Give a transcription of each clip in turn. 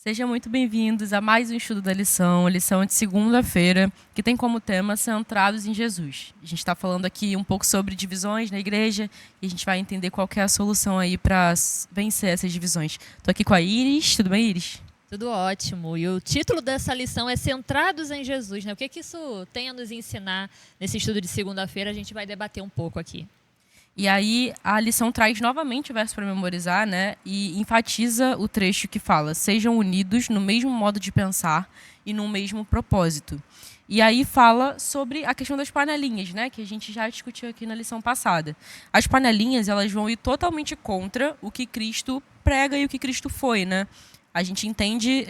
Sejam muito bem-vindos a mais um estudo da lição de segunda-feira, que tem como tema Centrados em Jesus. A gente está falando aqui um pouco sobre divisões na igreja e a gente vai entender qual que é a solução aí para vencer essas divisões. Estou aqui com a Iris. Tudo bem, Iris? Tudo ótimo. E o título dessa lição é Centrados em Jesus, né? O que isso tem a nos ensinar nesse estudo de segunda-feira? A gente vai debater um pouco aqui. E aí a lição traz novamente o verso para memorizar, né? E enfatiza o trecho que fala: sejam unidos no mesmo modo de pensar e no mesmo propósito. E aí fala sobre a questão das panelinhas, né? Que a gente já discutiu aqui na lição passada. As panelinhas, elas vão ir totalmente contra o que Cristo prega e o que Cristo foi, né? A gente entende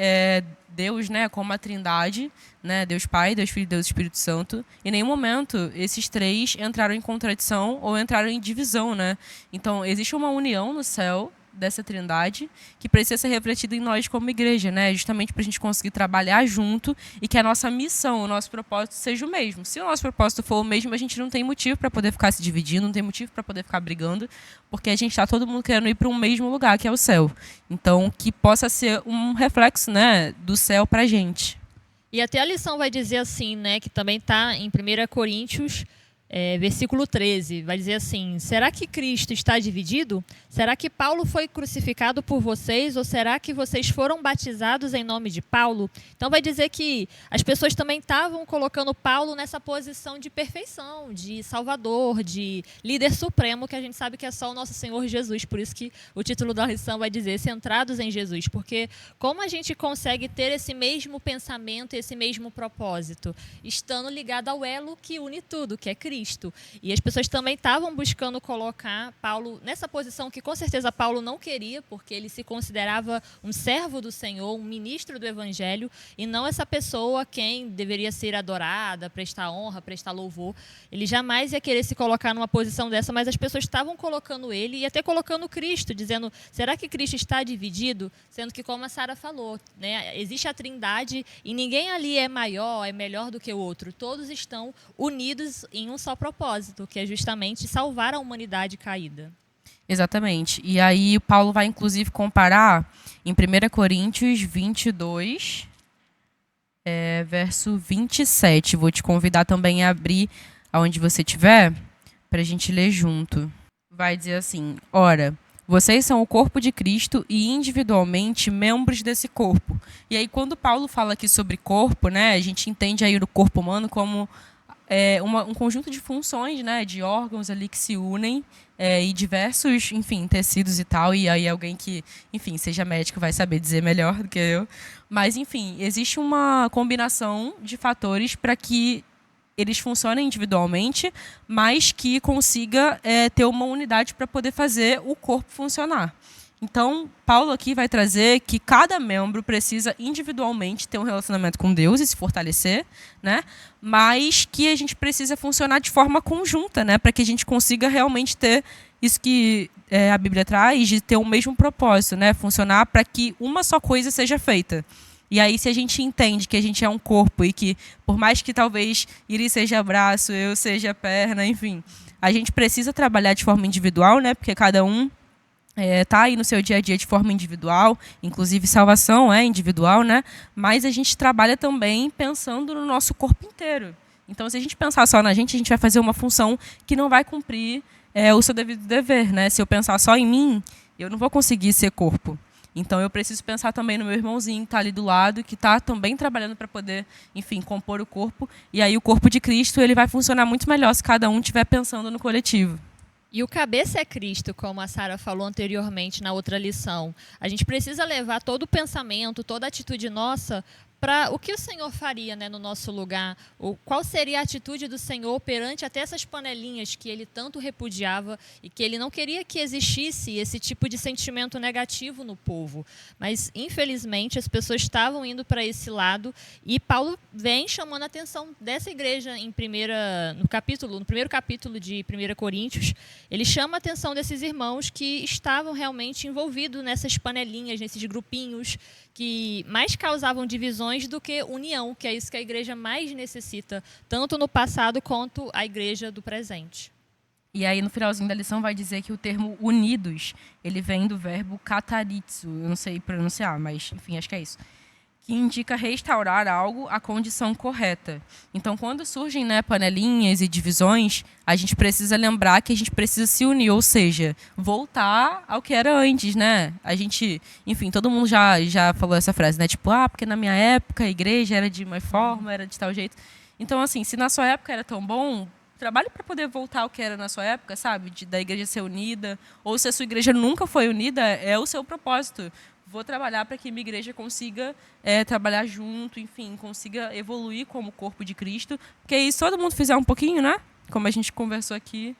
Deus, né, como a Trindade, né, Deus Pai, Deus Filho e Deus Espírito Santo. Em nenhum momento esses três entraram em contradição ou entraram em divisão, né? Então existe uma união no céu dessa Trindade que precisa ser refletida em nós como igreja, né? Justamente para a gente conseguir trabalhar junto e que a nossa missão, o nosso propósito seja o mesmo. Se o nosso propósito for o mesmo, a gente não tem motivo para poder ficar se dividindo, não tem motivo para poder ficar brigando, porque a gente está todo mundo querendo ir para um mesmo lugar, que é o céu. Então, que possa ser um reflexo, né, do céu para a gente. E até a lição vai dizer assim, né? Que também está em 1 Coríntios, versículo 13, vai dizer assim: será que Cristo está dividido? Será que Paulo foi crucificado por vocês? Ou será que vocês foram batizados em nome de Paulo? Então vai dizer que as pessoas também estavam colocando Paulo nessa posição de perfeição, de salvador, de líder supremo, que a gente sabe que é só o nosso Senhor Jesus. Por isso que o título da lição vai dizer Centrados em Jesus. Porque como a gente consegue ter esse mesmo pensamento, esse mesmo propósito? Estando ligado ao elo que une tudo, que é Cristo. E as pessoas também estavam buscando colocar Paulo nessa posição que com certeza Paulo não queria, porque ele se considerava um servo do Senhor, um ministro do Evangelho, e não essa pessoa quem deveria ser adorada, prestar honra, prestar louvor. Ele jamais ia querer se colocar numa posição dessa, mas as pessoas estavam colocando ele e até colocando Cristo, dizendo: será que Cristo está dividido? Sendo que, como a Sara falou, né, existe a Trindade e ninguém ali é maior, é melhor do que o outro. Todos estão unidos em um só propósito, que é justamente salvar a humanidade caída. Exatamente. E aí Paulo vai, inclusive, comparar em 1 Coríntios 22, verso 27. Vou te convidar também a abrir aonde você estiver, para a gente ler junto. Vai dizer assim: ora, vocês são o corpo de Cristo e individualmente membros desse corpo. E aí, quando Paulo fala aqui sobre corpo, né, a gente entende aí o corpo humano como um conjunto de funções, né, de órgãos ali que se unem e diversos, enfim, tecidos e tal. E aí alguém que, enfim, seja médico vai saber dizer melhor do que eu. Mas, enfim, existe uma combinação de fatores para que eles funcionem individualmente, mas que consiga ter uma unidade para poder fazer o corpo funcionar. Então, Paulo aqui vai trazer que cada membro precisa individualmente ter um relacionamento com Deus e se fortalecer, né? Mas que a gente precisa funcionar de forma conjunta, né? Para que a gente consiga realmente ter isso que a Bíblia traz, de ter o mesmo propósito, né? Funcionar para que uma só coisa seja feita. E aí, se a gente entende que a gente é um corpo e que, por mais que talvez Iris seja braço, eu seja perna, enfim, a gente precisa trabalhar de forma individual, né? Porque cada um está aí no seu dia a dia de forma individual, inclusive salvação é individual, né? Mas a gente trabalha também pensando no nosso corpo inteiro. Então, se a gente pensar só na gente, a gente vai fazer uma função que não vai cumprir o seu devido dever, né? Se eu pensar só em mim, eu não vou conseguir ser corpo. Então, eu preciso pensar também no meu irmãozinho que está ali do lado, que está também trabalhando para poder, enfim, compor o corpo. E aí o corpo de Cristo ele vai funcionar muito melhor se cada um estiver pensando no coletivo. E o cabeça é Cristo, como a Sara falou anteriormente na outra lição. A gente precisa levar todo o pensamento, toda a atitude nossa para o que o Senhor faria, né, no nosso lugar. Qual seria a atitude do Senhor perante até essas panelinhas que ele tanto repudiava e que ele não queria que existisse esse tipo de sentimento negativo no povo. Mas, infelizmente, as pessoas estavam indo para esse lado e Paulo vem chamando a atenção dessa igreja no primeiro capítulo de 1 Coríntios. Ele chama a atenção desses irmãos que estavam realmente envolvidos nessas panelinhas, nesses grupinhos que mais causavam divisões do que união, que é isso que a igreja mais necessita, tanto no passado quanto a igreja do presente. E aí, no finalzinho da lição, vai dizer que o termo unidos, ele vem do verbo kataritsu. Eu não sei pronunciar, mas, enfim, acho que é isso. Que indica restaurar algo à condição correta. Então, quando surgem, né, panelinhas e divisões, a gente precisa lembrar que a gente precisa se unir, ou seja, voltar ao que era antes, né? A gente, enfim, todo mundo já falou essa frase, né? Tipo, porque na minha época a igreja era de uma forma, era de tal jeito. Então, assim, se na sua época era tão bom, trabalhe para poder voltar ao que era na sua época, sabe? Da igreja ser unida. Ou se a sua igreja nunca foi unida, é o seu propósito. Vou trabalhar para que minha igreja consiga trabalhar junto, enfim, consiga evoluir como corpo de Cristo. Porque aí, se todo mundo fizer um pouquinho, né? Como a gente conversou aqui,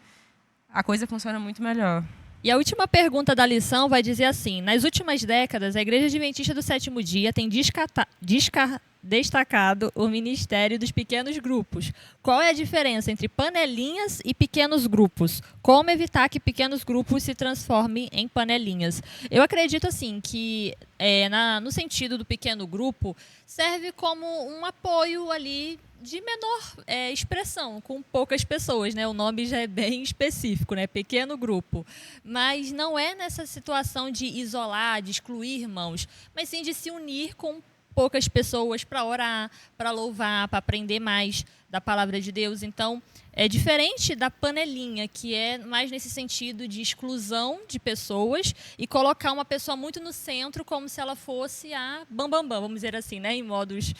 a coisa funciona muito melhor. E a última pergunta da lição vai dizer assim: nas últimas décadas, a Igreja Adventista do Sétimo Dia tem destacado o ministério dos pequenos grupos. Qual é a diferença entre panelinhas e pequenos grupos? Como evitar que pequenos grupos se transformem em panelinhas? Eu acredito assim que no sentido do pequeno grupo serve como um apoio ali de menor expressão, com poucas pessoas, né? O nome já é bem específico, né? Pequeno grupo. Mas não é nessa situação de isolar, de excluir irmãos, mas sim de se unir com poucas pessoas para orar, para louvar, para aprender mais da palavra de Deus. Então, é diferente da panelinha, que é mais nesse sentido de exclusão de pessoas e colocar uma pessoa muito no centro, como se ela fosse a bambambam, vamos dizer assim, né? Em modos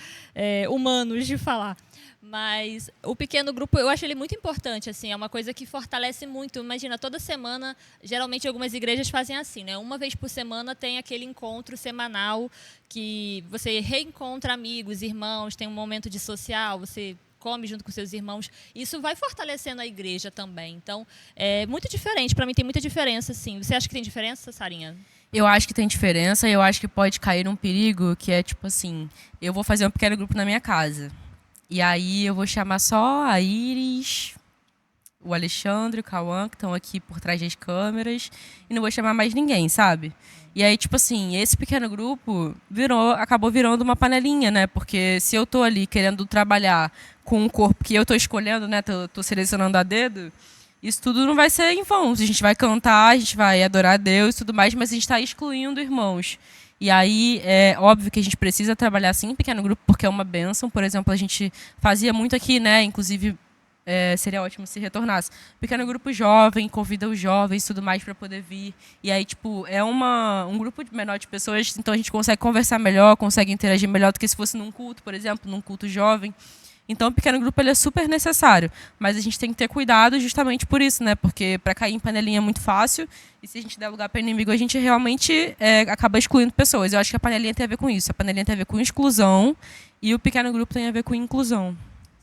humanos de falar. Mas o pequeno grupo, eu acho ele muito importante, assim, é uma coisa que fortalece muito. Imagina, toda semana, geralmente algumas igrejas fazem assim, né? Uma vez por semana tem aquele encontro semanal que você reencontra amigos, irmãos, tem um momento de social, você come junto com seus irmãos. Isso vai fortalecendo a igreja também. Então, é muito diferente. Para mim tem muita diferença, sim. Você acha que tem diferença, Sarinha? Eu acho que tem diferença e eu acho que pode cair um perigo que é tipo assim, eu vou fazer um pequeno grupo na minha casa. E aí eu vou chamar só a Iris, o Alexandre, o Cauã, que estão aqui por trás das câmeras, e não vou chamar mais ninguém, sabe? E aí, tipo assim, esse pequeno grupo acabou virando uma panelinha, né? Porque se eu tô ali querendo trabalhar com um corpo que eu tô escolhendo, né? Tô selecionando a dedo, isso tudo não vai ser em vão. A gente vai cantar, a gente vai adorar a Deus e tudo mais, mas a gente está excluindo irmãos. E aí, é óbvio que a gente precisa trabalhar assim em pequeno grupo, porque é uma bênção. Por exemplo, a gente fazia muito aqui, né? Inclusive, seria ótimo se retornasse. Pequeno grupo jovem, convida os jovens e tudo mais para poder vir. E aí, tipo, é um grupo menor de pessoas, então a gente consegue conversar melhor, consegue interagir melhor do que se fosse num culto, por exemplo, num culto jovem. Então, o pequeno grupo ele é super necessário, mas a gente tem que ter cuidado justamente por isso, né? Porque para cair em panelinha é muito fácil, e se a gente der lugar para inimigo, a gente realmente acaba excluindo pessoas. Eu acho que a panelinha tem a ver com isso. A panelinha tem a ver com exclusão e o pequeno grupo tem a ver com inclusão.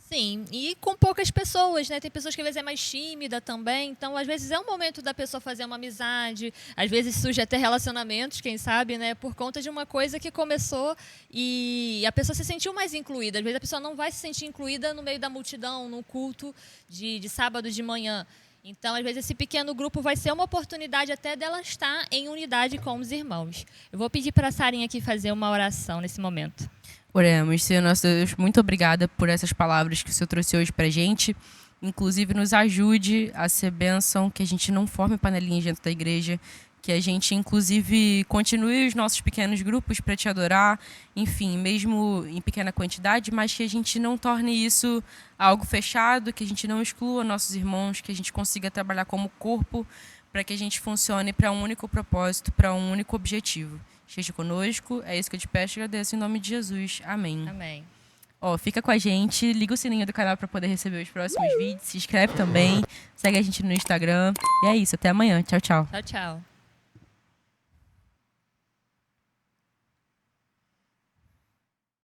Sim, e com poucas pessoas, né? Tem pessoas que às vezes é mais tímida também, então às vezes é um momento da pessoa fazer uma amizade, às vezes surge até relacionamentos, quem sabe, né? Por conta de uma coisa que começou e a pessoa se sentiu mais incluída. Às vezes a pessoa não vai se sentir incluída no meio da multidão, no culto de sábado de manhã. Então, às vezes, esse pequeno grupo vai ser uma oportunidade até dela estar em unidade com os irmãos. Eu vou pedir para a Sarinha aqui fazer uma oração nesse momento. Oremos. Senhor nosso Deus, muito obrigada por essas palavras que o Senhor trouxe hoje para a gente. Inclusive, nos ajude a ser bênção, que a gente não forme panelinhas dentro da igreja, que a gente, inclusive, continue os nossos pequenos grupos para te adorar, enfim, mesmo em pequena quantidade, mas que a gente não torne isso algo fechado, que a gente não exclua nossos irmãos, que a gente consiga trabalhar como corpo para que a gente funcione para um único propósito, para um único objetivo. Esteja conosco, é isso que eu te peço e agradeço em nome de Jesus. Amém. Amém. Fica com a gente, liga o sininho do canal para poder receber os próximos vídeos, se inscreve também, segue a gente no Instagram. E é isso, até amanhã. Tchau, tchau. Tchau, tchau.